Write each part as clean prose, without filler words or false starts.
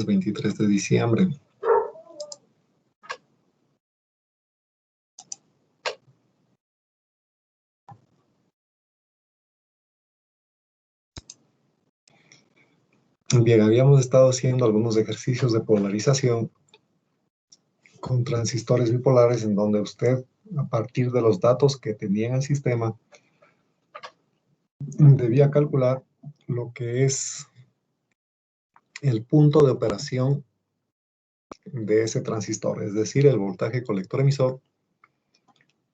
23 de diciembre. Bien, habíamos estado haciendo algunos ejercicios de polarización con transistores bipolares en donde usted, a partir de los datos que tenía en el sistema, debía calcular lo que es el punto de operación de ese transistor, es decir, el voltaje colector emisor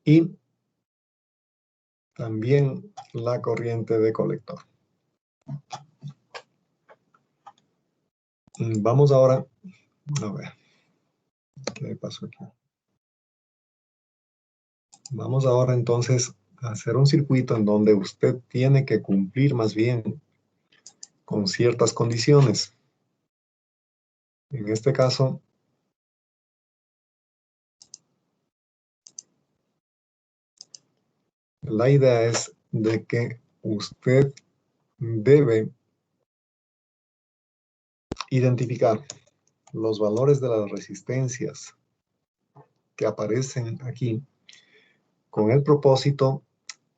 y también la corriente de colector. Vamos ahora a ver qué pasó aquí. Vamos ahora entonces a hacer un circuito en donde usted tiene que cumplir más bien con ciertas condiciones. En este caso, la idea es de que usted debe identificar los valores de las resistencias que aparecen aquí con el propósito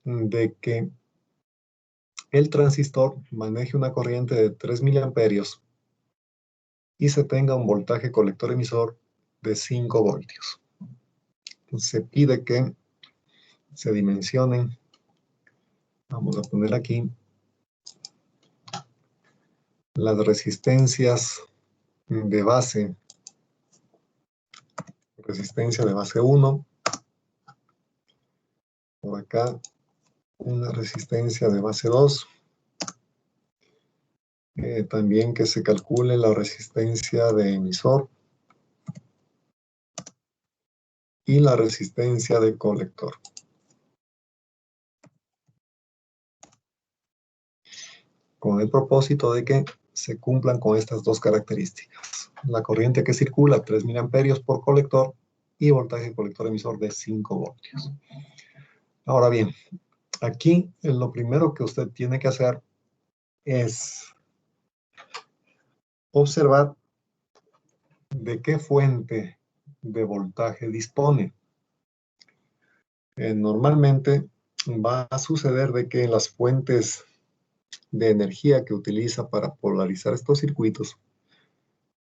de que el transistor maneje una corriente de 3 miliamperios y se tenga un voltaje colector emisor de 5 voltios. Se pide que se dimensionen. Vamos a poner aquí las resistencias de base. Resistencia de base 1. Por acá una resistencia de base 2. También que se calcule la resistencia de emisor y la resistencia de colector. Con el propósito de que se cumplan con estas dos características. La corriente que circula, 3 miliamperios por colector, y voltaje colector emisor de 5 voltios. Ahora bien, aquí lo primero que usted tiene que hacer es observar de qué fuente de voltaje dispone. Normalmente va a suceder de que las fuentes de energía que utiliza para polarizar estos circuitos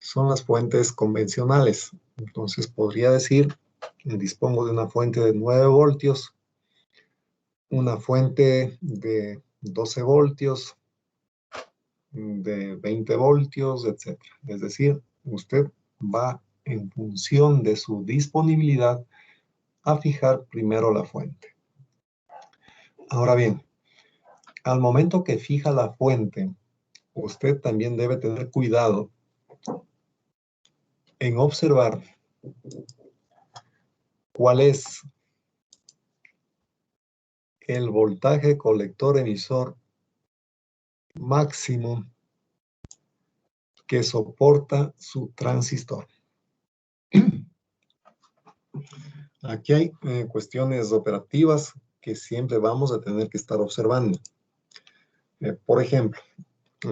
son las fuentes convencionales. Entonces podría decir que dispongo de una fuente de 9 voltios, una fuente de 12 voltios, de 20 voltios, etc. Es decir, usted va en función de su disponibilidad a fijar primero la fuente. Ahora bien, al momento que fija la fuente, usted también debe tener cuidado en observar cuál es el voltaje colector emisor máximo que soporta su transistor. Aquí hay cuestiones operativas que siempre vamos a tener que estar observando. Por ejemplo,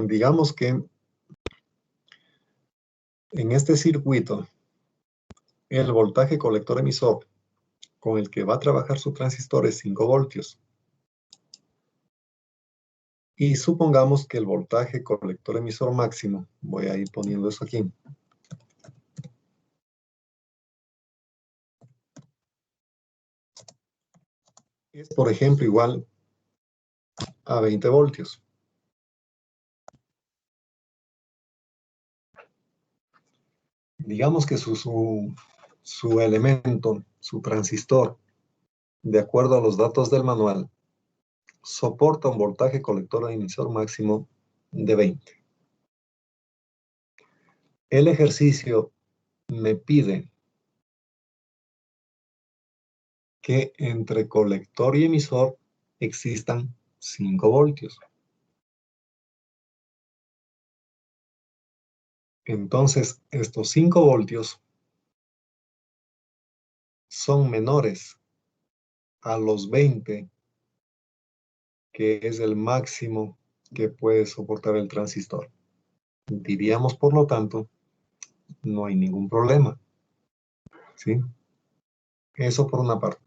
digamos que en este circuito, el voltaje colector emisor con el que va a trabajar su transistor es 5 voltios. Y supongamos que el voltaje colector emisor máximo, voy a ir poniendo eso aquí, es, por ejemplo, igual a 20 voltios. Digamos que su elemento, su transistor, de acuerdo a los datos del manual, soporta un voltaje colector emisor máximo de 20. El ejercicio me pide que entre colector y emisor existan 5 voltios. Entonces, estos 5 voltios son menores a los 20, que es el máximo que puede soportar el transistor. Diríamos, por lo tanto, no hay ningún problema, ¿sí? Eso por una parte.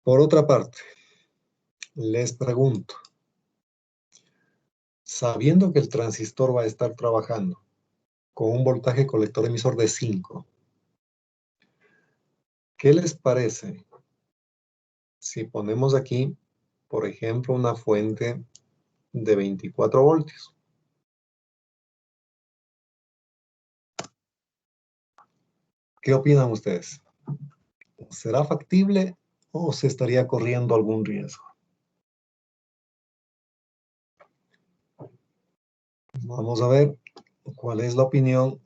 Por otra parte, les pregunto, sabiendo que el transistor va a estar trabajando con un voltaje colector emisor de 5, ¿qué les parece si ponemos aquí, por ejemplo, una fuente de 24 voltios? ¿Qué opinan ustedes? ¿Será factible o se estaría corriendo algún riesgo? Vamos a ver cuál es la opinión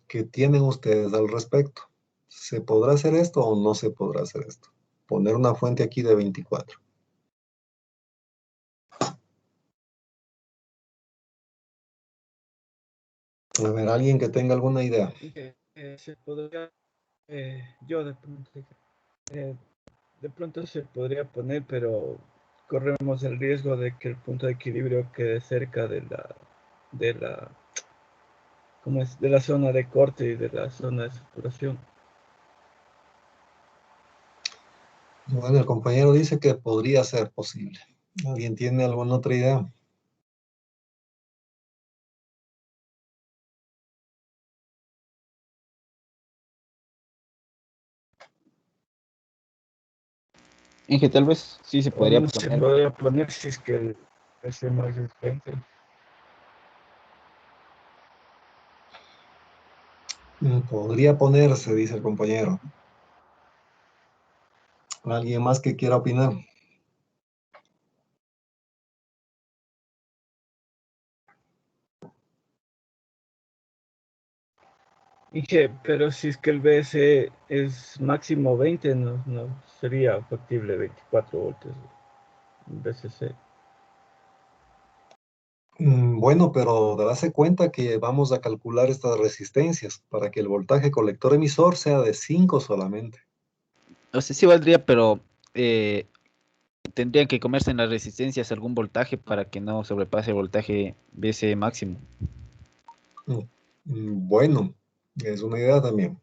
que tienen ustedes al respecto. ¿Se podrá hacer esto o no se podrá hacer esto? Poner una fuente aquí de 24. A ver, alguien que tenga alguna idea. Se podría, yo de pronto se podría poner, pero corremos el riesgo de que el punto de equilibrio quede cerca de la, ¿cómo es? De la zona de corte y de la zona de saturación. Bueno, el compañero dice que podría ser posible. ¿Alguien tiene alguna otra idea? Inge, tal vez sí se O podría no se poner. podría poner si es que es más resistente. Podría ponerse, dice el compañero. ¿Alguien más que quiera opinar? Pero si es que el BSE es máximo 20, no sería factible 24 voltios BCC. Bueno, pero darse cuenta que vamos a calcular estas resistencias para que el voltaje colector emisor sea de 5 solamente. O sea, sí valdría, pero tendrían que comerse en las resistencias algún voltaje para que no sobrepase el voltaje BC máximo. Bueno, es una idea también.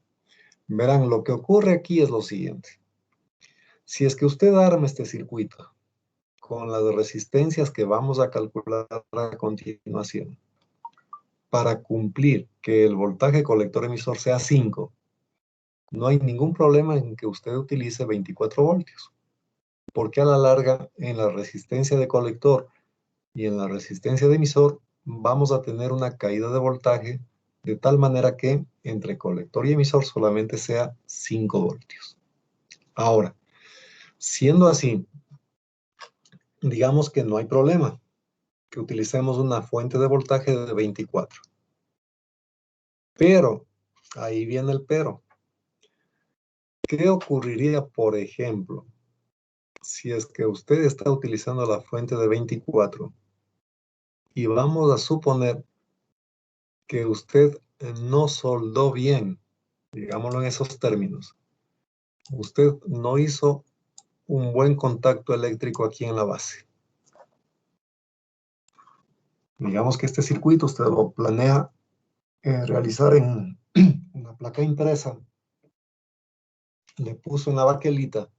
Verán, lo que ocurre aquí es lo siguiente. Si es que usted arma este circuito con las resistencias que vamos a calcular a continuación, para cumplir que el voltaje colector emisor sea 5, no hay ningún problema en que usted utilice 24 voltios, porque a la larga, en la resistencia de colector y en la resistencia de emisor, vamos a tener una caída de voltaje de tal manera que entre colector y emisor solamente sea 5 voltios. Ahora, siendo así, digamos que no hay problema, que utilicemos una fuente de voltaje de 24. Pero, ahí viene el pero. ¿Qué ocurriría, por ejemplo, si es que usted está utilizando la fuente de 24 y vamos a suponer que usted no soldó bien, digámoslo en esos términos? Usted no hizo un buen contacto eléctrico aquí en la base. Digamos que este circuito usted lo planea realizar en una placa impresa, le puso una baquelita,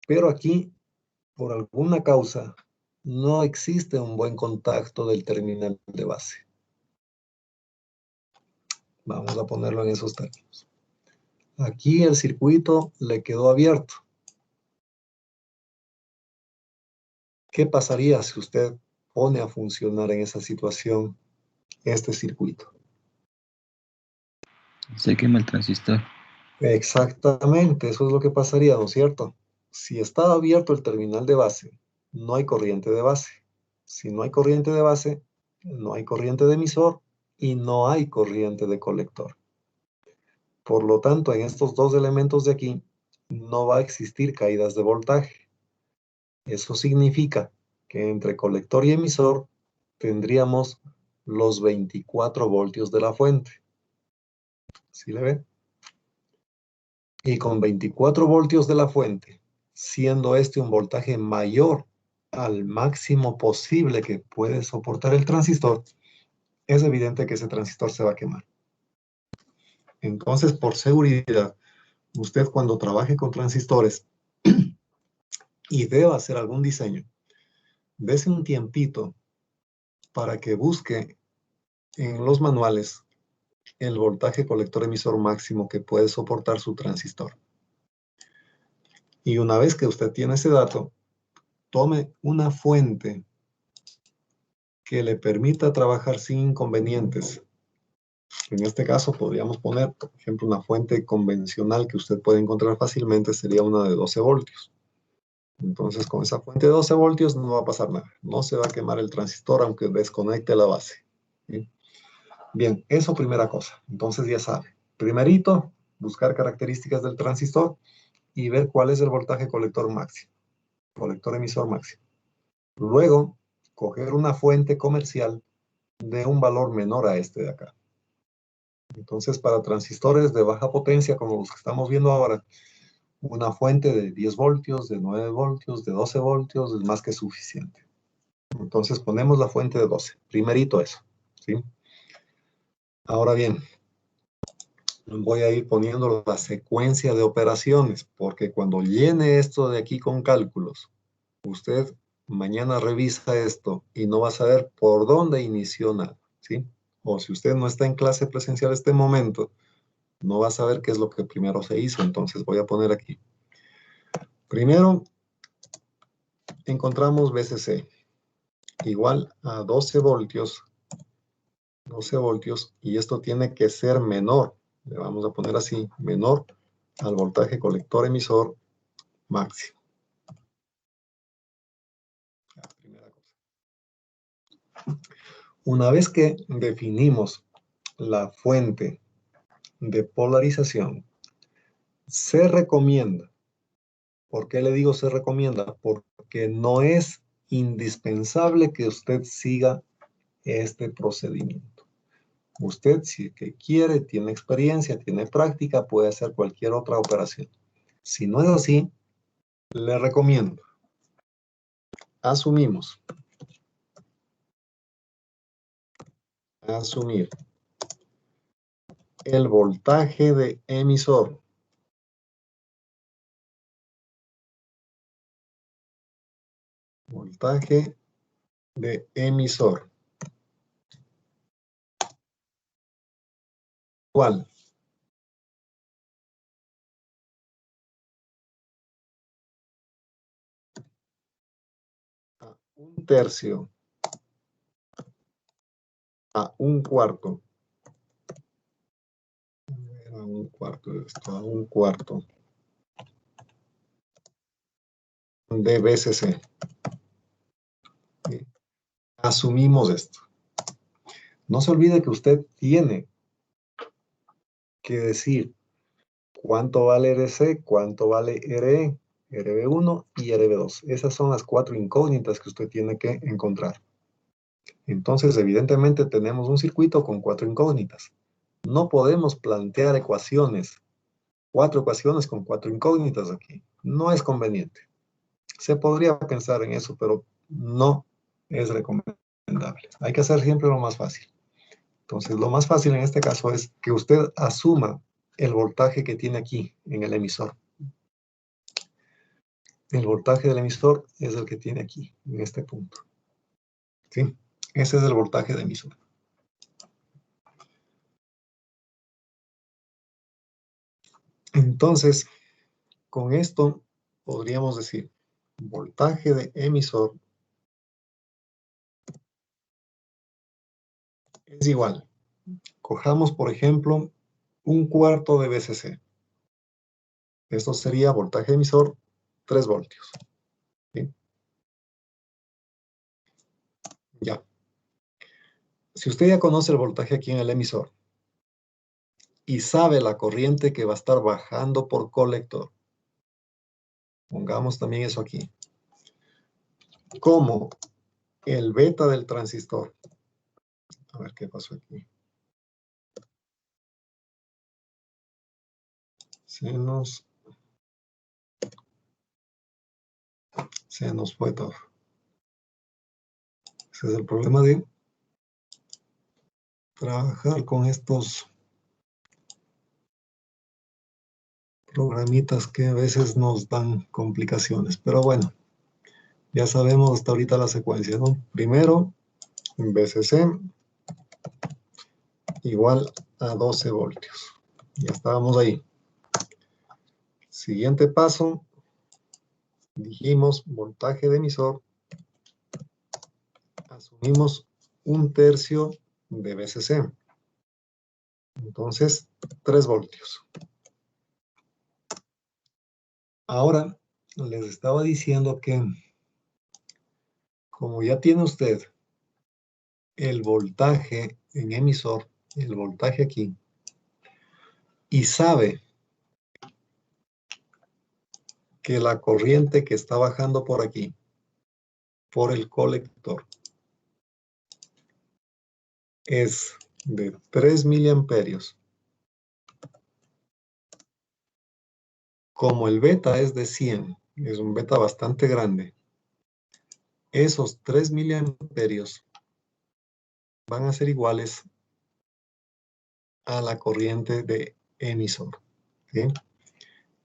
pero aquí, por alguna causa, no existe un buen contacto del terminal de base. Vamos a ponerlo en esos términos. Aquí el circuito le quedó abierto. ¿Qué pasaría si usted pone a funcionar en esa situación este circuito? Se quema el transistor. Exactamente, eso es lo que pasaría, ¿no es cierto? Si está abierto el terminal de base, no hay corriente de base. Si no hay corriente de base, no hay corriente de emisor y no hay corriente de colector. Por lo tanto, en estos dos elementos de aquí, no va a existir caídas de voltaje. Eso significa que entre colector y emisor tendríamos los 24 voltios de la fuente. ¿Sí le ve? Y con 24 voltios de la fuente, siendo este un voltaje mayor al máximo posible que puede soportar el transistor, es evidente que ese transistor se va a quemar. Entonces, por seguridad, usted cuando trabaje con transistores y deba hacer algún diseño, dése un tiempito para que busque en los manuales el voltaje colector emisor máximo que puede soportar su transistor. Y una vez que usted tiene ese dato, tome una fuente que le permita trabajar sin inconvenientes. En este caso podríamos poner, por ejemplo, una fuente convencional que usted puede encontrar fácilmente, sería una de 12 voltios. Entonces, con esa fuente de 12 voltios no va a pasar nada. No se va a quemar el transistor aunque desconecte la base. ¿Sí? Bien, eso primera cosa. Entonces ya sabe. Primerito, buscar características del transistor y ver cuál es el voltaje colector máximo, colector emisor máximo. Luego, coger una fuente comercial de un valor menor a este de acá. Entonces, para transistores de baja potencia, como los que estamos viendo ahora, una fuente de 10 voltios, de 9 voltios, de 12 voltios es más que suficiente. Entonces, ponemos la fuente de 12. Primerito eso, ¿sí? Ahora bien, voy a ir poniendo la secuencia de operaciones, porque cuando llene esto de aquí con cálculos, usted mañana revisa esto y no va a saber por dónde inició nada, ¿sí? O si usted no está en clase presencial en este momento, no va a saber qué es lo que primero se hizo. Entonces voy a poner aquí. Primero, encontramos VCC igual a 12 voltios, 12 voltios, y esto tiene que ser menor, le vamos a poner así, menor al voltaje colector emisor máximo. La primera cosa. Una vez que definimos la fuente de polarización, se recomienda. ¿Por qué le digo se recomienda? Porque no es indispensable que usted siga este procedimiento. Usted, si que quiere, tiene experiencia, tiene práctica, puede hacer cualquier otra operación. Si no es así, le recomiendo. Asumir el voltaje de emisor. Voltaje de emisor. ¿Cuál? A un tercio. A un cuarto. A un cuarto de esto. A un cuarto. De VCC. ¿Sí? Asumimos esto. No se olvide que usted tiene que decir cuánto vale RC, cuánto vale RE, RB1 y RB2. Esas son las 4 incógnitas que usted tiene que encontrar. Entonces, evidentemente, tenemos un circuito con 4 incógnitas. No podemos plantear ecuaciones, 4 ecuaciones con 4 incógnitas aquí. No es conveniente. Se podría pensar en eso, pero no es recomendable. Hay que hacer siempre lo más fácil. Entonces, lo más fácil en este caso es que usted asuma el voltaje que tiene aquí en el emisor. El voltaje del emisor es el que tiene aquí, en este punto. ¿Sí? Ese es el voltaje de emisor. Entonces, con esto podríamos decir, voltaje de emisor es igual. Cojamos, por ejemplo, un cuarto de VCC. Esto sería voltaje emisor 3 voltios. ¿Sí? Ya. Si usted ya conoce el voltaje aquí en el emisor y sabe la corriente que va a estar bajando por colector, pongamos también eso aquí, como el beta del transistor. A ver qué pasó aquí. Se nos fue todo. Ese es el problema de trabajar con estos programitas que a veces nos dan complicaciones. Pero bueno, ya sabemos hasta ahorita la secuencia, ¿no? Primero, VCC igual a 12 voltios. Ya estábamos ahí. Siguiente paso, dijimos voltaje de emisor. Asumimos 1/3 de VCC. Entonces, 3 voltios. Ahora, les estaba diciendo que como ya tiene usted el voltaje en emisor, el voltaje aquí, y sabe que la corriente que está bajando por aquí, por el colector, es de 3 miliamperios. Como el beta es de 100, es un beta bastante grande, esos 3 miliamperios van a ser iguales a la corriente de emisor. ¿Sí?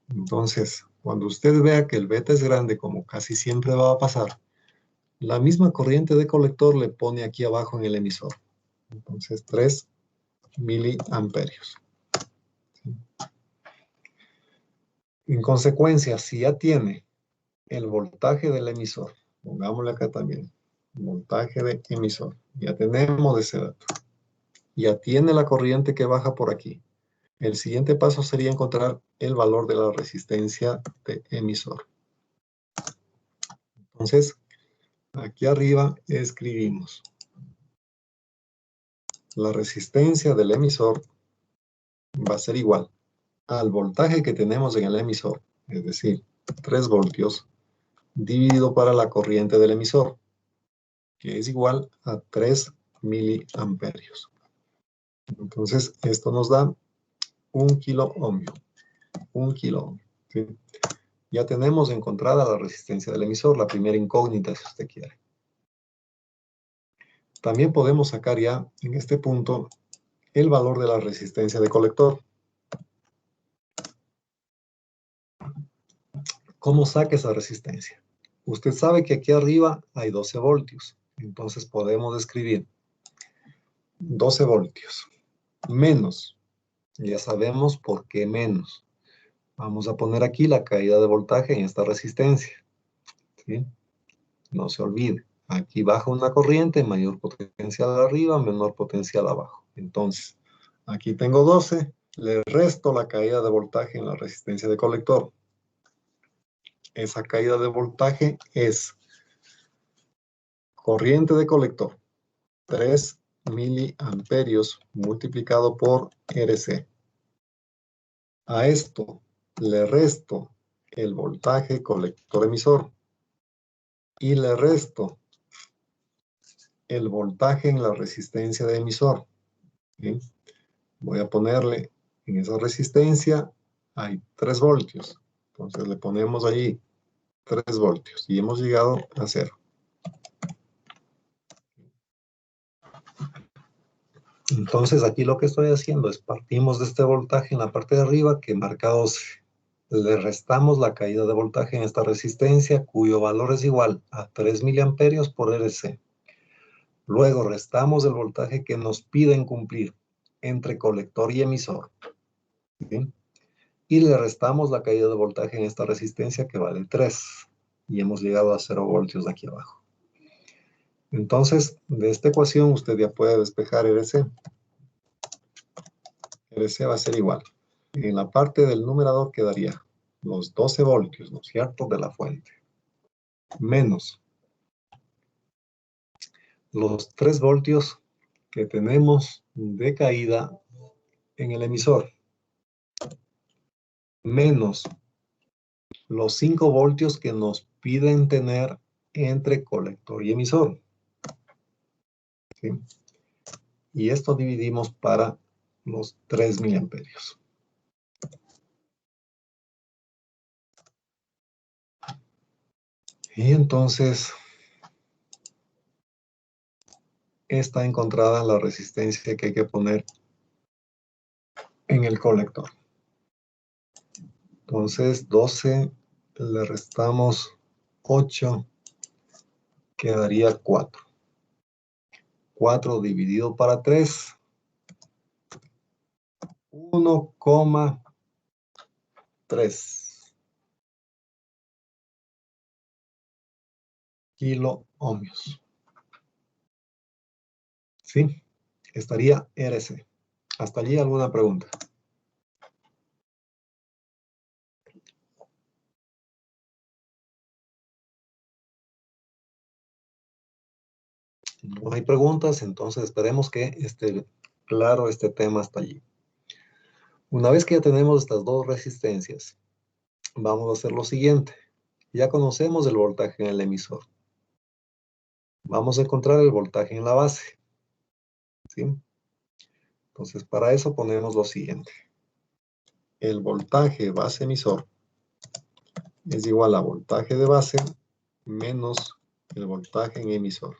Entonces, cuando usted vea que el beta es grande, como casi siempre va a pasar, la misma corriente de colector le pone aquí abajo en el emisor. Entonces, 3 miliamperios. ¿Sí? En consecuencia, si ya tiene el voltaje del emisor, pongámosle acá también, voltaje de emisor, ya tenemos ese dato, ya tiene la corriente que baja por aquí. El siguiente paso sería encontrar el valor de la resistencia de emisor. Entonces, aquí arriba escribimos la resistencia del emisor va a ser igual al voltaje que tenemos en el emisor, es decir, 3 voltios, dividido para la corriente del emisor, que es igual a 3 miliamperios. Entonces, esto nos da 1 kilo ohmio. 1 kilo ohmio. ¿Sí? Ya tenemos encontrada la resistencia del emisor, la primera incógnita, si usted quiere. También podemos sacar ya, en este punto, el valor de la resistencia de colector. ¿Cómo saca esa resistencia? Usted sabe que aquí arriba hay 12 voltios. Entonces podemos escribir 12 voltios menos. Ya sabemos por qué menos. Vamos a poner aquí la caída de voltaje en esta resistencia. ¿Sí? No se olvide. Aquí baja una corriente, mayor potencial arriba, menor potencial abajo. Entonces, aquí tengo 12, le resto la caída de voltaje en la resistencia de colector. Esa caída de voltaje es corriente de colector, 3 miliamperios multiplicado por RC. A esto le resto el voltaje colector emisor y le resto el voltaje en la resistencia de emisor. ¿Sí? Voy a ponerle en esa resistencia, hay 3 voltios. Entonces le ponemos ahí 3 voltios y hemos llegado a 0. Entonces aquí lo que estoy haciendo es partimos de este voltaje en la parte de arriba que marca 12. Le restamos la caída de voltaje en esta resistencia cuyo valor es igual a 3 miliamperios por RC. Luego restamos el voltaje que nos piden cumplir entre colector y emisor. ¿Sí? Y le restamos la caída de voltaje en esta resistencia que vale 3. Y hemos llegado a 0 voltios de aquí abajo. Entonces, de esta ecuación usted ya puede despejar RC. RC va a ser igual. En la parte del numerador quedaría los 12 voltios, ¿no es cierto?, de la fuente. Menos los 3 voltios que tenemos de caída en el emisor. Menos los 5 voltios que nos piden tener entre colector y emisor. ¿Sí? Y esto dividimos para los 3 miliamperios. Y entonces está encontrada la resistencia que hay que poner en el colector. Entonces, 12, le restamos 8, quedaría 4. 4 dividido para 3, 1,3 kilo ohmios. ¿Sí? Estaría RC. ¿Hasta allí alguna pregunta? No hay preguntas, entonces esperemos que esté claro este tema hasta allí. Una vez que ya tenemos estas dos resistencias, vamos a hacer lo siguiente. Ya conocemos el voltaje en el emisor. Vamos a encontrar el voltaje en la base. ¿Sí? Entonces, para eso ponemos lo siguiente. El voltaje base emisor es igual a voltaje de base menos el voltaje en emisor.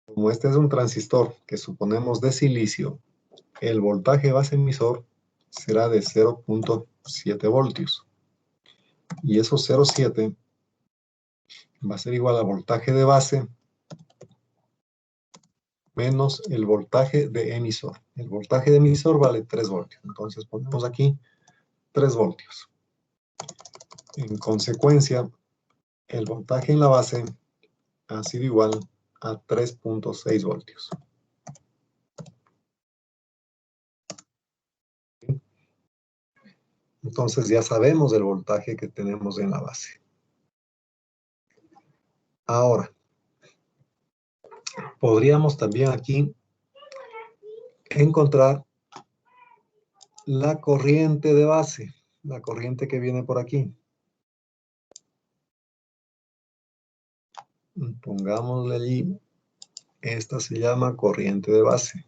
Como este es un transistor que suponemos de silicio, el voltaje base emisor será de 0.7 voltios. Y esos 0.7 va a ser igual al voltaje de base menos el voltaje de emisor. El voltaje de emisor vale 3 voltios. Entonces ponemos aquí 3 voltios. En consecuencia, el voltaje en la base ha sido igual a 3.6 voltios. Entonces ya sabemos el voltaje que tenemos en la base. Ahora, podríamos también aquí encontrar la corriente de base, la corriente que viene por aquí. Pongámosle allí, esta se llama corriente de base.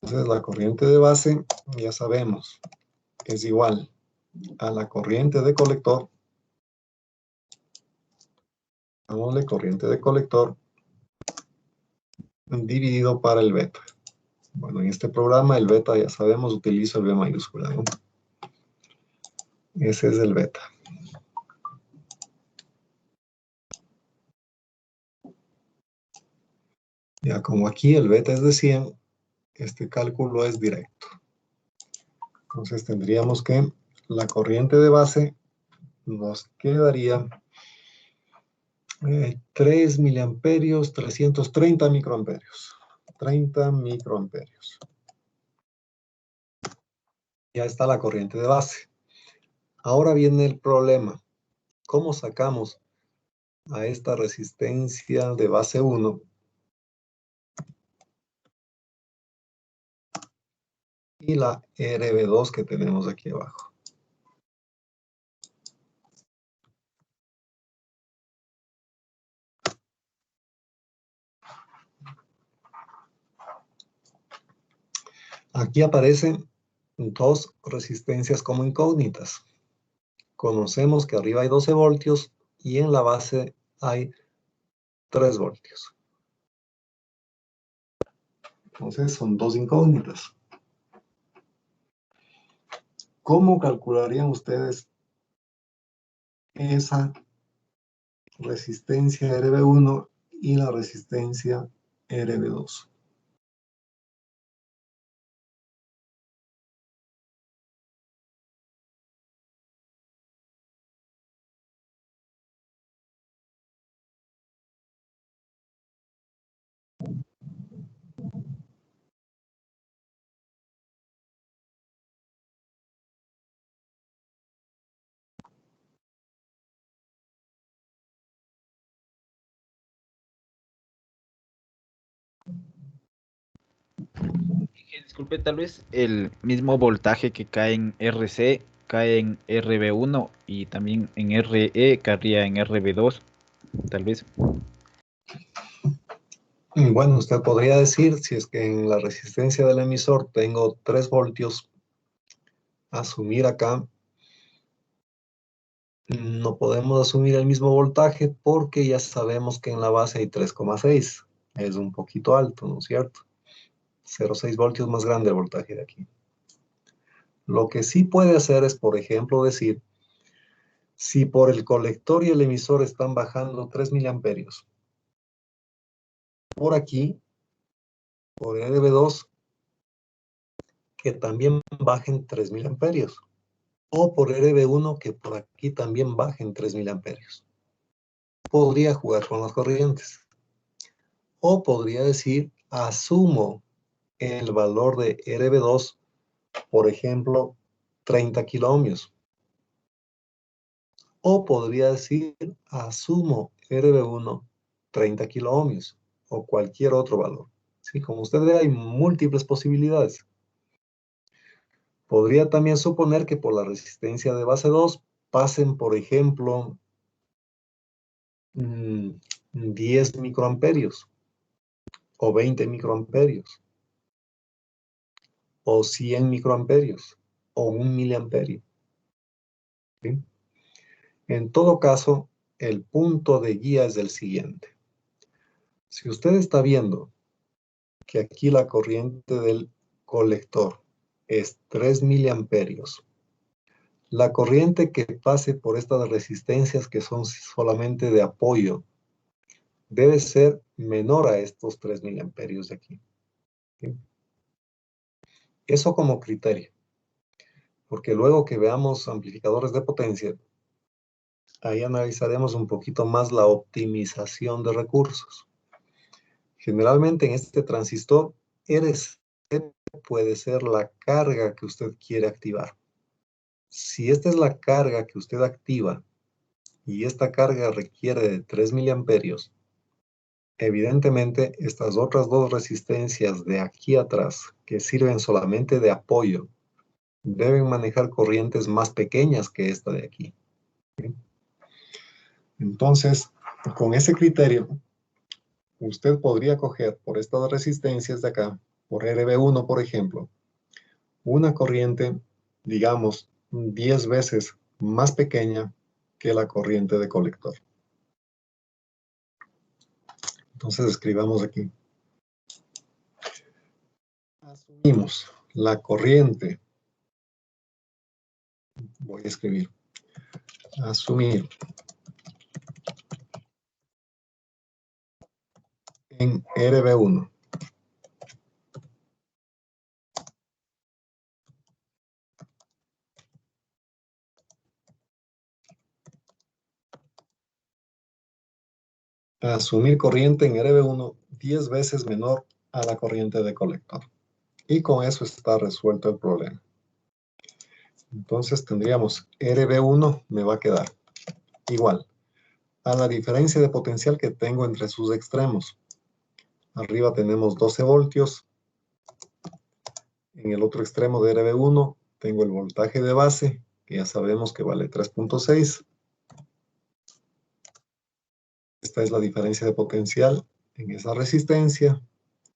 Entonces la corriente de base, ya sabemos, es igual a la corriente de colector. Hagámosle corriente de colector dividido para el beta. Bueno, en este programa el beta, ya sabemos, utilizo el B mayúscula, ¿no? Ese es el beta. Ya como aquí el beta es de 100, este cálculo es directo. Entonces tendríamos que la corriente de base nos quedaría 3 miliamperios, 330 microamperios. 30 microamperios. Ya está la corriente de base. Ahora viene el problema. ¿Cómo sacamos a esta resistencia de base 1 y la RB2 que tenemos aquí abajo? Aquí aparecen dos resistencias como incógnitas. Conocemos que arriba hay 12 voltios y en la base hay 3 voltios. Entonces son dos incógnitas. ¿Cómo calcularían ustedes esa resistencia RB1 y la resistencia RB2? Disculpe, tal vez el mismo voltaje que cae en RC cae en RB1 y también en RE caería en RB2, tal vez. Bueno, usted podría decir, si es que en la resistencia del emisor tengo 3 voltios, asumir acá No podemos asumir el mismo voltaje porque ya sabemos que en la base hay 3,6. Es un poquito alto, ¿no es cierto? 0,6 voltios más grande el voltaje de aquí. Lo que sí puede hacer es, por ejemplo, decir, si por el colector y el emisor están bajando 3 miliamperios, por aquí, por RB2, que también bajen 3 miliamperios. O por RB1, que por aquí también bajen 3 miliamperios. Podría jugar con las corrientes. O podría decir, asumo el valor de RB2, por ejemplo, 30 kiloohmios. O podría decir, asumo RB1, 30 kiloohmios, o cualquier otro valor. ¿Sí? Como usted ve, hay múltiples posibilidades. Podría también suponer que por la resistencia de base 2 pasen, por ejemplo, 10 microamperios, o 20 microamperios, o 100 microamperios, o 1 miliamperio. ¿Sí? En todo caso, el punto de guía es el siguiente. Si usted está viendo que aquí la corriente del colector es 3 miliamperios, la corriente que pase por estas resistencias que son solamente de apoyo debe ser menor a estos 3 miliamperios de aquí. ¿Sí? Eso como criterio, porque luego que veamos amplificadores de potencia, ahí analizaremos un poquito más la optimización de recursos. Generalmente en este transistor, RC puede ser la carga que usted quiere activar. Si esta es la carga que usted activa y esta carga requiere de 3 miliamperios, evidentemente estas otras dos resistencias de aquí atrás, que sirven solamente de apoyo, deben manejar corrientes más pequeñas que esta de aquí. ¿Sí? Entonces, con ese criterio, usted podría coger por estas resistencias de acá, por RB1, por ejemplo, una corriente, digamos, 10 veces más pequeña que la corriente de colector. Entonces escribamos aquí. Asumimos la corriente. Voy a escribir. Asumir en RB1. Asumir corriente en RB1 10 veces menor a la corriente de colector. Y con eso está resuelto el problema. Entonces tendríamos RB1 me va a quedar igual a la diferencia de potencial que tengo entre sus extremos. Arriba tenemos 12 voltios. En el otro extremo de RB1 tengo el voltaje de base, que ya sabemos que vale 3.6. Esta es la diferencia de potencial en esa resistencia.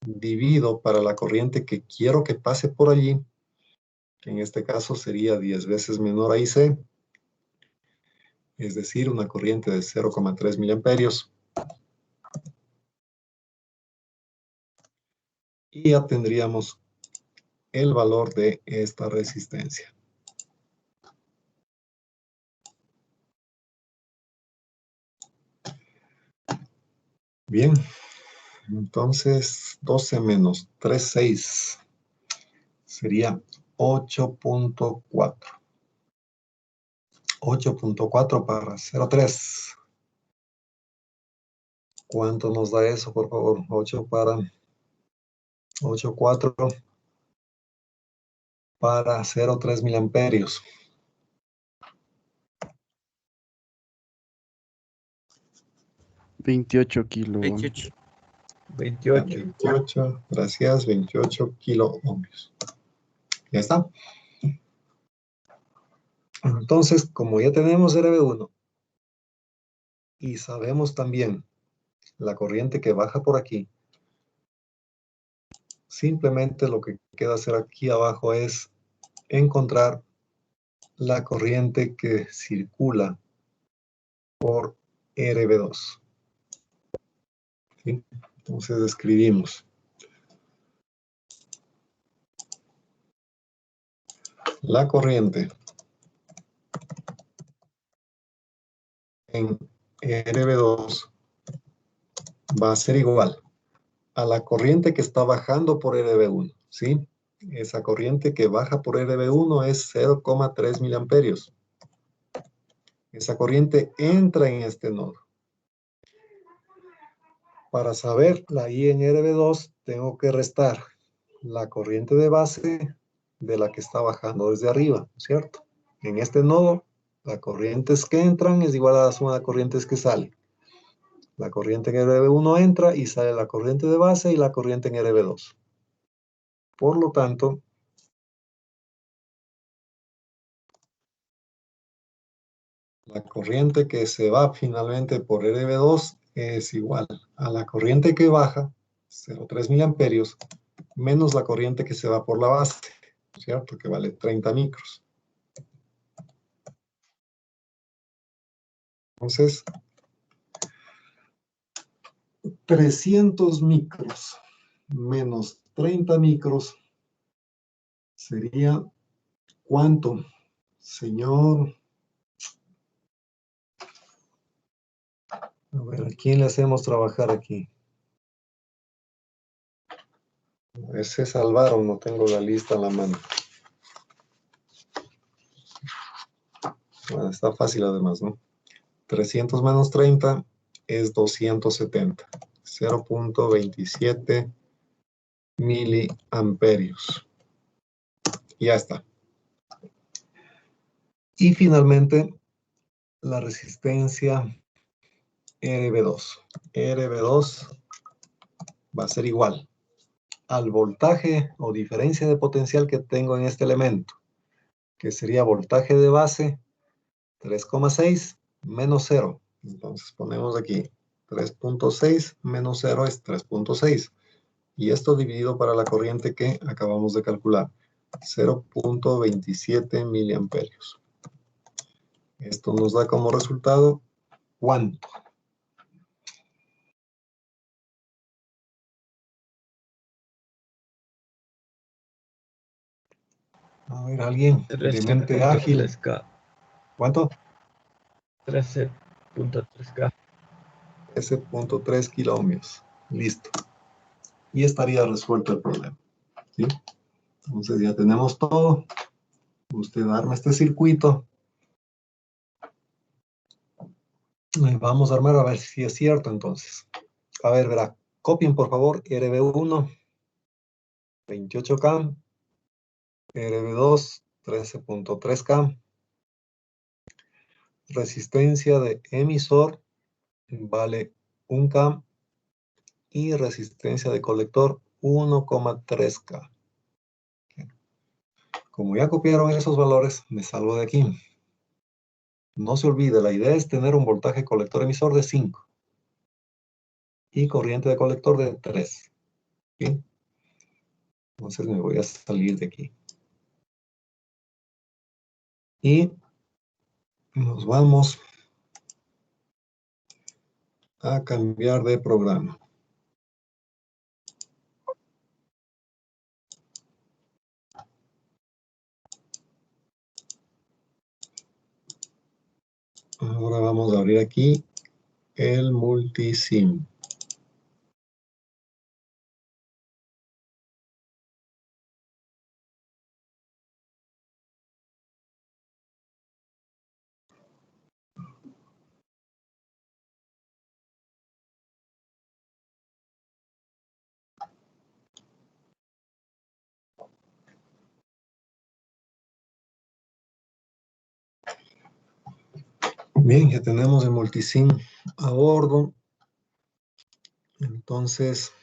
Divido para la corriente que quiero que pase por allí, que en este caso sería 10 veces menor a IC, es decir, una corriente de 0,3 miliamperios. Y ya tendríamos el valor de esta resistencia. Bien, entonces 12 menos 3,6 sería 8.4. 8.4 para 0,3. ¿Cuánto nos da eso, por favor? 8 para 8,4 para 0,3 miliamperios. 28 kilo. 28. 28, gracias, 28 kiloohmios. Ya está. Entonces, como ya tenemos RB1 y sabemos también la corriente que baja por aquí, simplemente lo que queda hacer aquí abajo es encontrar la corriente que circula por RB2. ¿Sí? Entonces escribimos la corriente en RB2 va a ser igual a la corriente que está bajando por RB1, ¿sí? Esa corriente que baja por RB1 es 0,3 miliamperios. Esa corriente entra en este nodo. Para saber la I en RB2, tengo que restar la corriente de base de la que está bajando desde arriba, ¿cierto? En este nodo, las corrientes que entran es igual a la suma de corrientes que salen. La corriente en RB1 entra y sale la corriente de base y la corriente en RB2. Por lo tanto, la corriente que se va finalmente por RB2 es igual a la corriente que baja, 0,3 miliamperios, menos la corriente que se va por la base, ¿cierto? Que vale 30 micros. Entonces, 300 micros menos 30 micros sería ¿cuánto? Señor, a ver, ¿a quién le hacemos trabajar aquí? Ese salvaron, no tengo la lista en la mano. Bueno, está fácil además, ¿no? 300 menos 30 es 270. 0,27 miliamperios. Ya está. Y finalmente, la resistencia RB2. RB2 va a ser igual al voltaje o diferencia de potencial que tengo en este elemento, que sería voltaje de base 3,6 menos 0. Entonces ponemos aquí 3,6 menos 0 es 3,6. Y esto dividido para la corriente que acabamos de calcular, 0,27 miliamperios. Esto nos da como resultado, ¿cuánto? A ver, alguien de mente ágil. 13.3K. ¿Cuánto? 13.3K. 13,3 kilómetros. Listo. Y estaría resuelto el problema. ¿Sí? Entonces ya tenemos todo. Usted arma este circuito. Vamos a armar a ver si es cierto entonces. A ver, verá. Copien por favor RB1, 28K. RB2, 13,3K. Resistencia de emisor vale 1K. Y resistencia de colector 1,3K. Como ya copiaron esos valores, me salgo de aquí. No se olvide, la idea es tener un voltaje colector emisor de 5 y corriente de colector de 3. ¿Sí? Entonces me voy a salir de aquí. Y nos vamos a cambiar de programa. Ahora vamos a abrir aquí el multisim. Bien, ya tenemos el multisim a bordo. Entonces,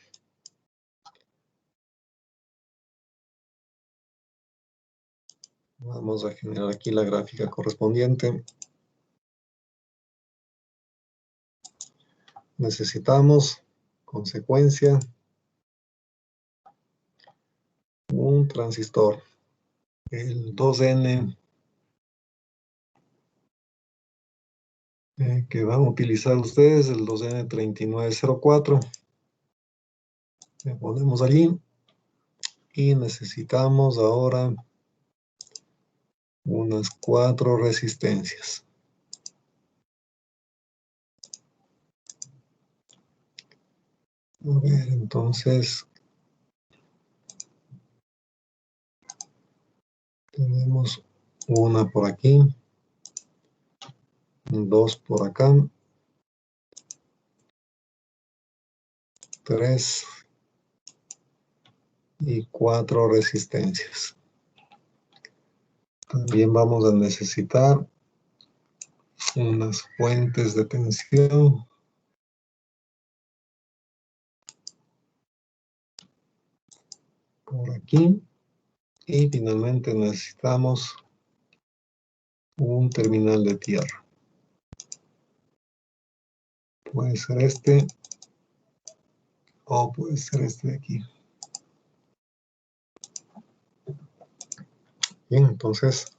vamos a generar aquí la gráfica correspondiente. Necesitamos, consecuencia, un transistor, el 2N que van a utilizar ustedes, el 2N3904. Le ponemos allí. Y necesitamos ahora unas 4 resistencias. A ver, entonces tenemos una por aquí, 2 por acá, 3 y 4 resistencias. También vamos a necesitar unas fuentes de tensión. Por aquí. Y finalmente necesitamos un terminal de tierra. Puede ser este o puede ser este de aquí. Bien, entonces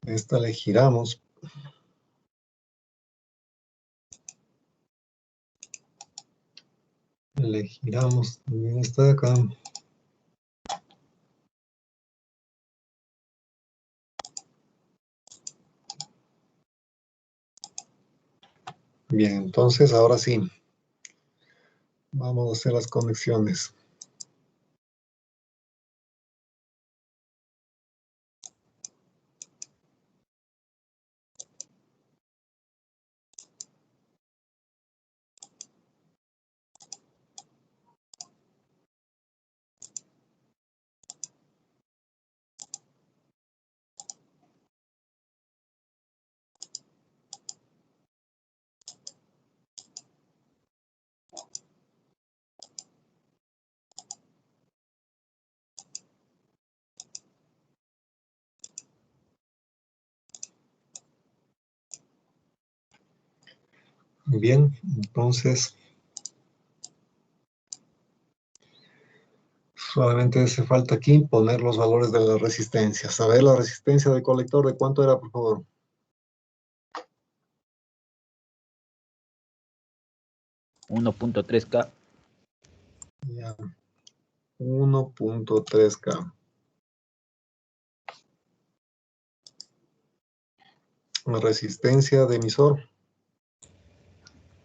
esta le giramos. Le giramos también esta de acá. Bien, entonces ahora sí. Vamos a hacer las conexiones. Bien, entonces solamente hace falta aquí poner los valores de las resistencias. A ver, la resistencia del colector, ¿de cuánto era, por favor? 1.3K. Ya, 1.3K. La resistencia de emisor.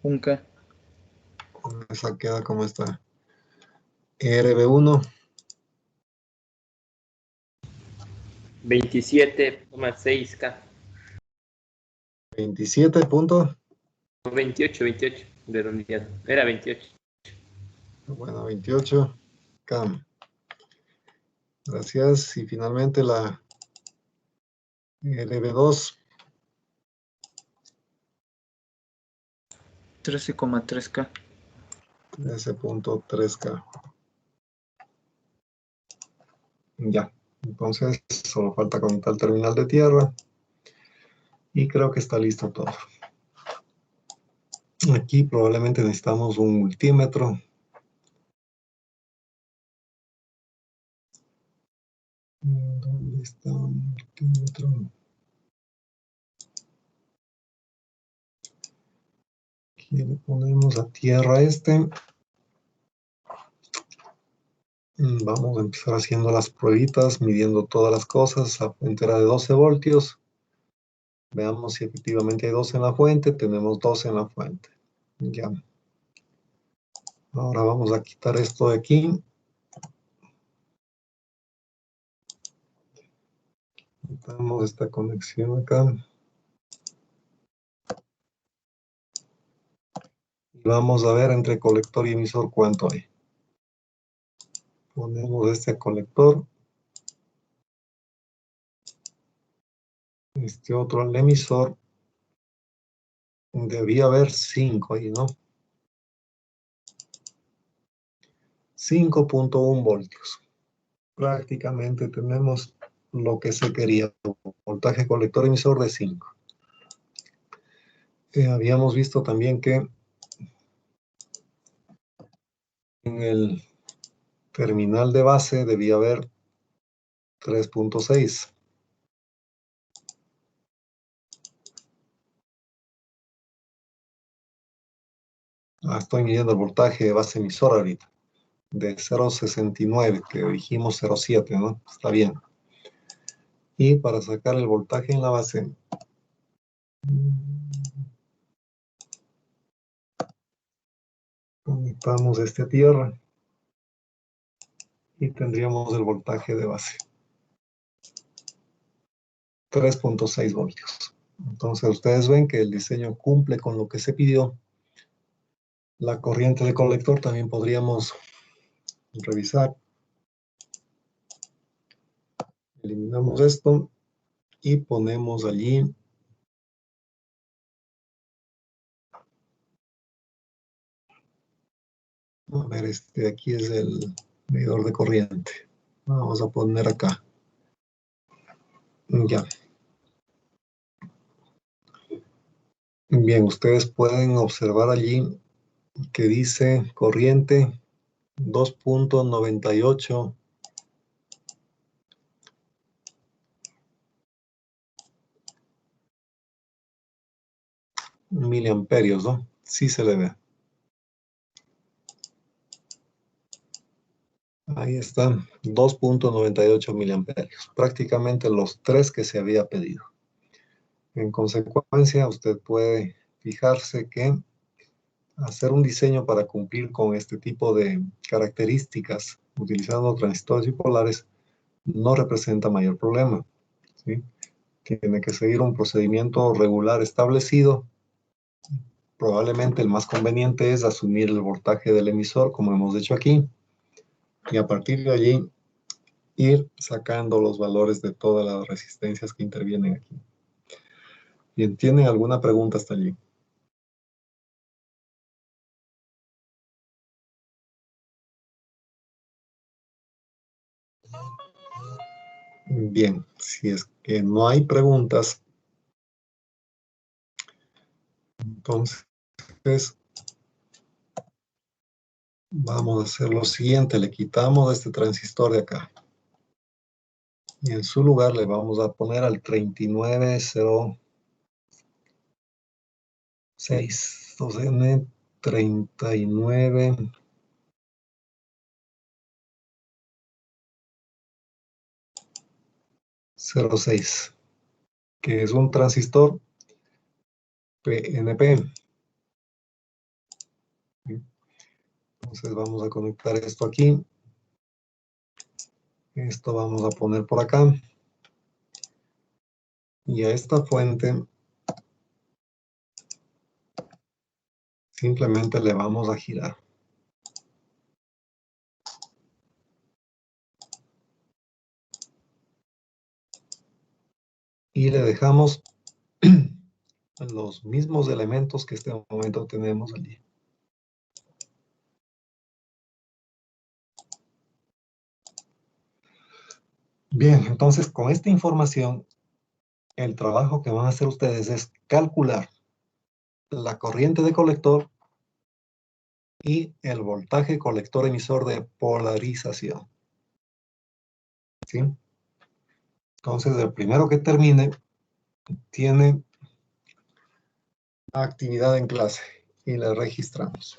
1K. Esa queda como está. RB1. 27,6K. 27 puntos. 28 redondeado. Era 28. Bueno, 28K. Gracias. Y finalmente la RB2. 13,3K. 13.3K. Ya. Entonces, solo falta conectar el terminal de tierra. Y creo que está listo todo. Aquí probablemente necesitamos un multímetro. ¿Dónde está el multímetro? Aquí le ponemos a tierra este. Vamos a empezar haciendo las pruebitas, midiendo todas las cosas. La fuente era de 12 voltios. Veamos si efectivamente hay 12 en la fuente. Tenemos 12 en la fuente. Ya. Ahora vamos a quitar esto de aquí. Quitamos esta conexión acá. Y vamos a ver entre colector y emisor cuánto hay. Ponemos este colector. Este otro al emisor. Debía haber 5 ahí, ¿no? 5.1 voltios. Prácticamente tenemos lo que se quería. Voltaje colector emisor de 5. Habíamos visto también que en el terminal de base debía haber 3.6. Estoy midiendo el voltaje de base emisora ahorita, de 0,69, que dijimos 0,7, ¿no? Está bien. Y para sacar el voltaje en la base, conectamos este a tierra y tendríamos el voltaje de base, 3.6 voltios. Entonces ustedes ven que el diseño cumple con lo que se pidió. La corriente de colector también podríamos revisar. Eliminamos esto y ponemos allí a ver, aquí es el medidor de corriente. Vamos a poner acá. Ya. Bien, ustedes pueden observar allí que dice corriente 2.98 miliamperios, ¿no? Sí se le ve. Ahí están, 2.98 miliamperios, prácticamente los tres que se había pedido. En consecuencia, usted puede fijarse que hacer un diseño para cumplir con este tipo de características utilizando transistores bipolares no representa mayor problema, ¿sí? Tiene que seguir un procedimiento regular establecido. Probablemente el más conveniente es asumir el voltaje del emisor, como hemos hecho aquí, y a partir de allí ir sacando los valores de todas las resistencias que intervienen aquí. Bien, ¿tienen alguna pregunta hasta allí? Bien, si es que no hay preguntas, entonces vamos a hacer lo siguiente, le quitamos este transistor de acá y en su lugar le vamos a poner al 3906, 2N 3906, que es un transistor PNP. Entonces vamos a conectar esto aquí. Esto vamos a poner por acá. Y a esta fuente simplemente le vamos a girar. Y le dejamos los mismos elementos que este momento tenemos allí. Bien, entonces con esta información, el trabajo que van a hacer ustedes es calcular la corriente de colector y el voltaje colector emisor de polarización. ¿Sí? Entonces, el primero que termine tiene actividad en clase y la registramos.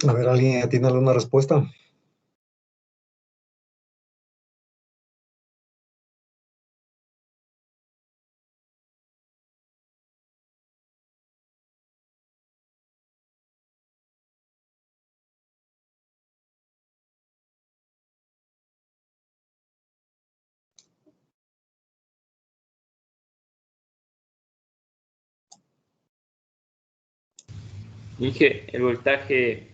A ver, ¿alguien tiene alguna respuesta? Dije el voltaje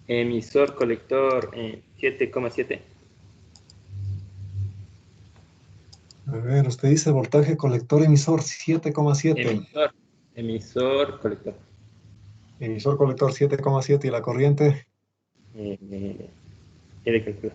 emisor colector 7,7. A ver, usted dice voltaje colector emisor 7,7. Emisor colector. Emisor colector 7,7 y la corriente. ¿Qué le calculo?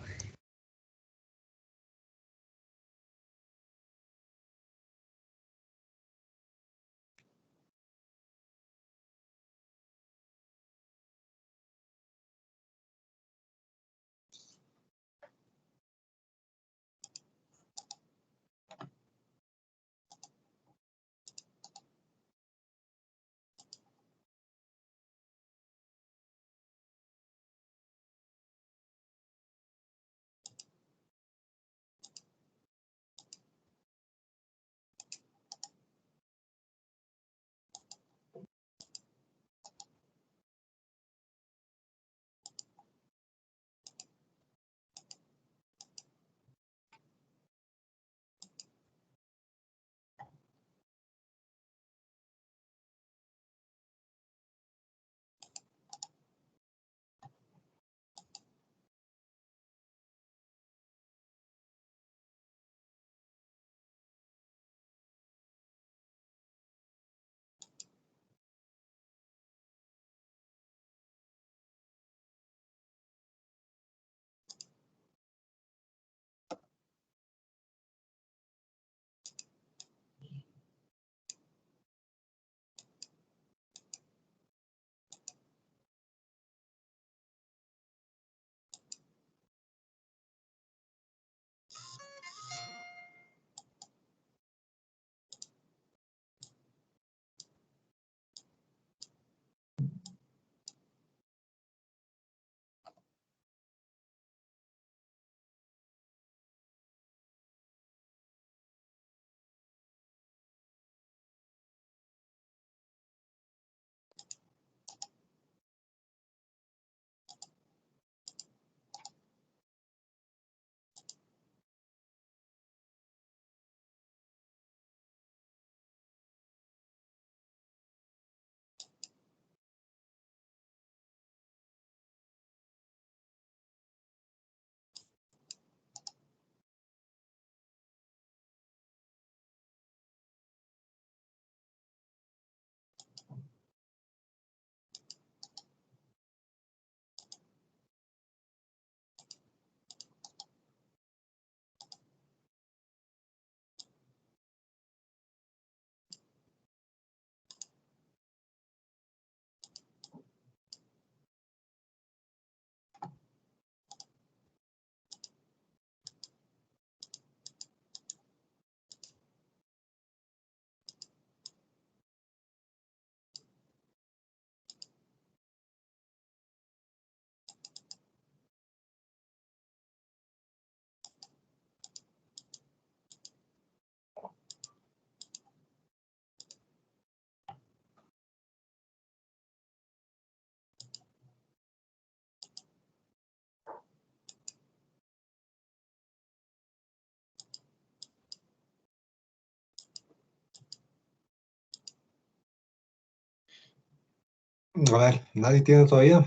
A ver, ¿nadie tiene todavía?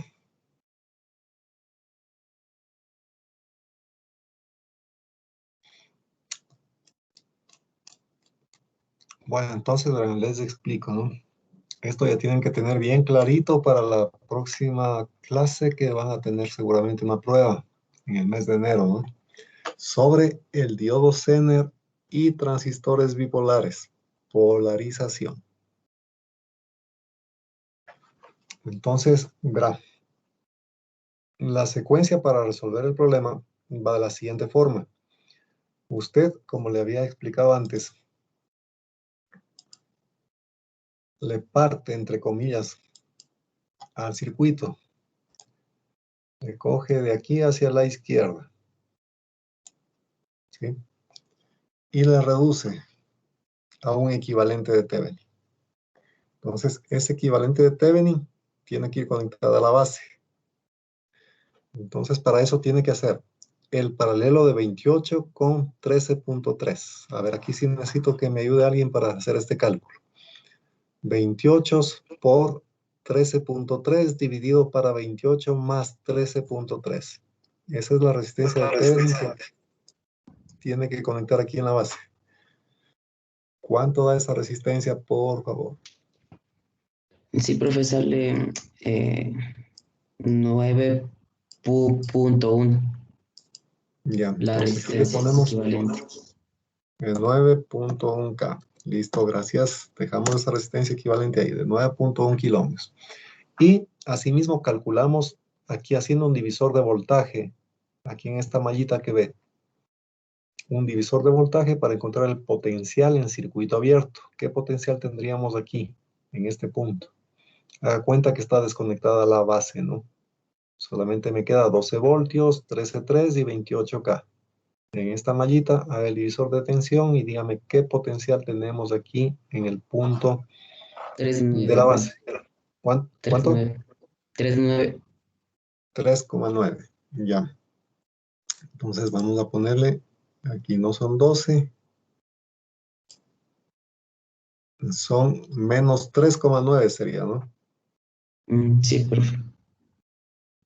Bueno, entonces les explico, ¿no? Esto ya tienen que tener bien clarito para la próxima clase que van a tener seguramente una prueba en el mes de enero, ¿no? Sobre el diodo Zener y transistores bipolares, polarización. Entonces, verá, la secuencia para resolver el problema va de la siguiente forma. Usted, como le había explicado antes, le parte, entre comillas, al circuito. Le coge de aquí hacia la izquierda, ¿sí? Y le reduce a un equivalente de Thevenin. Entonces, ese equivalente de Thevenin tiene que ir conectado a la base. Entonces, para eso tiene que hacer el paralelo de 28 con 13.3. A ver, aquí sí necesito que me ayude alguien para hacer este cálculo. 28 por 13.3 dividido para 28 más 13.3. Esa es la resistencia de Thevenin que tiene que conectar aquí en la base. ¿Cuánto da esa resistencia, por favor? Sí, profe, sale 9.1 Ya, la entonces aquí le resistencia ponemos equivalente. el 9.1K. Listo, gracias. Dejamos esa resistencia equivalente ahí, de 9.1 kilómetros. Y asimismo calculamos aquí haciendo un divisor de voltaje, aquí en esta mallita que ve, un divisor de voltaje para encontrar el potencial en circuito abierto. ¿Qué potencial tendríamos aquí, en este punto? Haga cuenta que está desconectada la base, ¿no? Solamente me queda 12 voltios, 13.3 y 28K. En esta mallita, haga el divisor de tensión y dígame qué potencial tenemos aquí en el punto de la base. ¿Cuánto? 3.9. 3,9. Ya. Entonces vamos a ponerle, aquí no son 12, son menos 3,9 sería, ¿no? Sí, profe.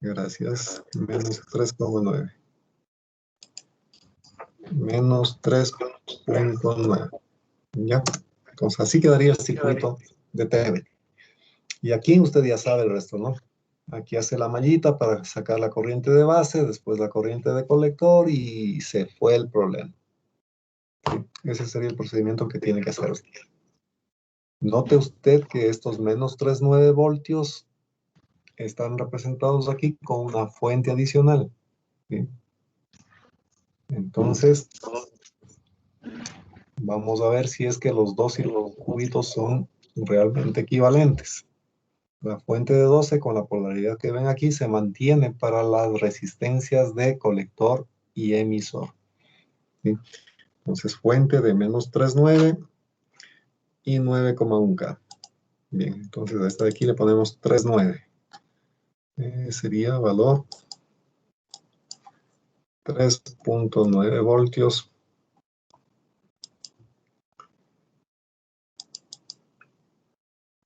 Gracias. Menos 3,9. Menos 3.9. Ya. Entonces así quedaría el circuito de Thevenin. Y aquí usted ya sabe el resto, ¿no? Aquí hace la mallita para sacar la corriente de base, después la corriente de colector y se fue el problema. ¿Sí? Ese sería el procedimiento que tiene que hacer usted. Note usted que estos menos 3,9 voltios están representados aquí con una fuente adicional. ¿Sí? Entonces, vamos a ver si es que los dos circuitos son realmente equivalentes. La fuente de 12 con la polaridad que ven aquí se mantiene para las resistencias de colector y emisor. ¿Sí? Entonces, fuente de menos 3,9 y 9,1K. Bien, entonces a esta de aquí le ponemos 3,9. Sería valor 3.9 voltios.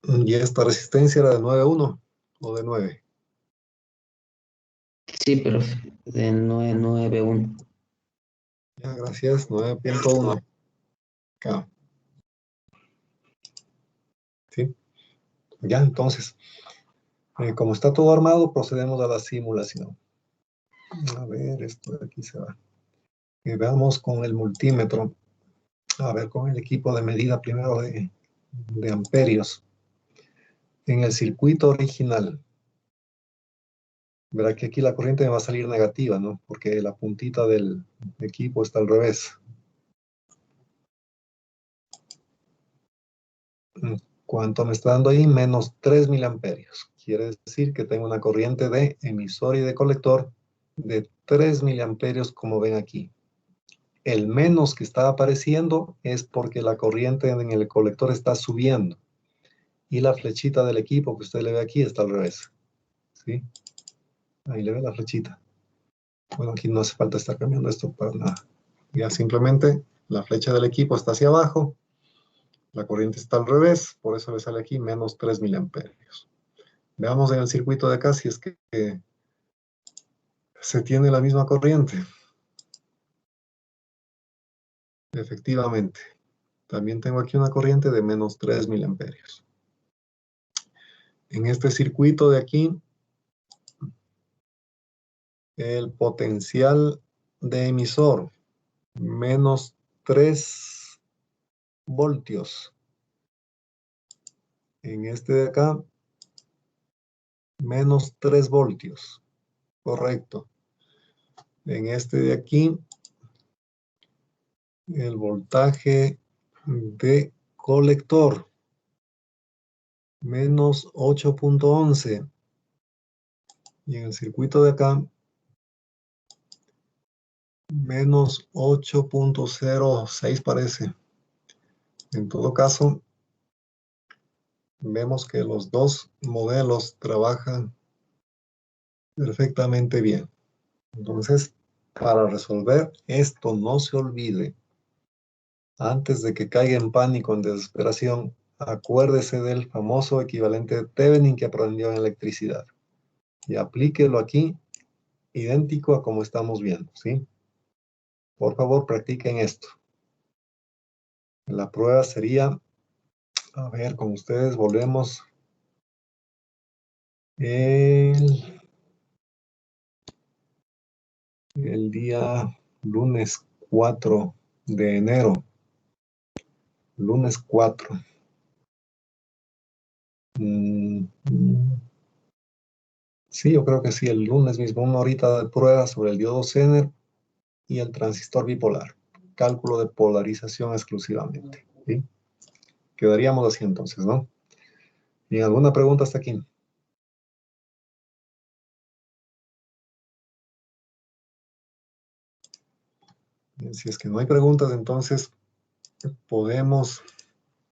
Y esta resistencia era de 9,1 o de 9. Sí, profe, de 9.1. Ya, gracias, 9.1K. ¿Sí? Ya, entonces, como está todo armado, procedemos a la simulación. A ver, esto de aquí se va. Y veamos con el multímetro. A ver, con el equipo de medida primero de amperios. En el circuito original, verá que aquí la corriente me va a salir negativa, ¿no? Porque la puntita del equipo está al revés. ¿Cuánto me está dando ahí? Menos 3 miliamperios. Quiere decir que tengo una corriente de emisor y de colector de 3 miliamperios, como ven aquí. El menos que está apareciendo es porque la corriente en el colector está subiendo. Y la flechita del equipo que usted le ve aquí está al revés. ¿Sí? Ahí le ve la flechita. Bueno, aquí no hace falta estar cambiando esto para nada. Ya simplemente la flecha del equipo está hacia abajo. La corriente está al revés, por eso le sale aquí menos 3 miliamperios. Veamos en el circuito de acá si es que se tiene la misma corriente. Efectivamente. También tengo aquí una corriente de menos 3 miliamperios. En este circuito de aquí, el potencial de emisor, menos 3 voltios. En este de acá, menos 3 voltios. Correcto. En este de aquí, el voltaje de colector, menos 8.11. Y en el circuito de acá, menos 8.06 parece. En todo caso, vemos que los dos modelos trabajan perfectamente bien. Entonces, para resolver esto, no se olvide, antes de que caiga en pánico, en desesperación, acuérdese del famoso equivalente de Thevenin que aprendió en electricidad y aplíquelo aquí, idéntico a como estamos viendo, ¿sí? Por favor, practiquen esto. La prueba sería, a ver, con ustedes volvemos el día lunes 4 de enero. Lunes 4. Sí, yo creo que sí, el lunes mismo, una horita de prueba sobre el diodo Zener y el transistor bipolar. Cálculo de polarización exclusivamente. ¿Sí? Quedaríamos así entonces, ¿no? ¿Y alguna pregunta hasta aquí? Bien, si es que no hay preguntas, entonces podemos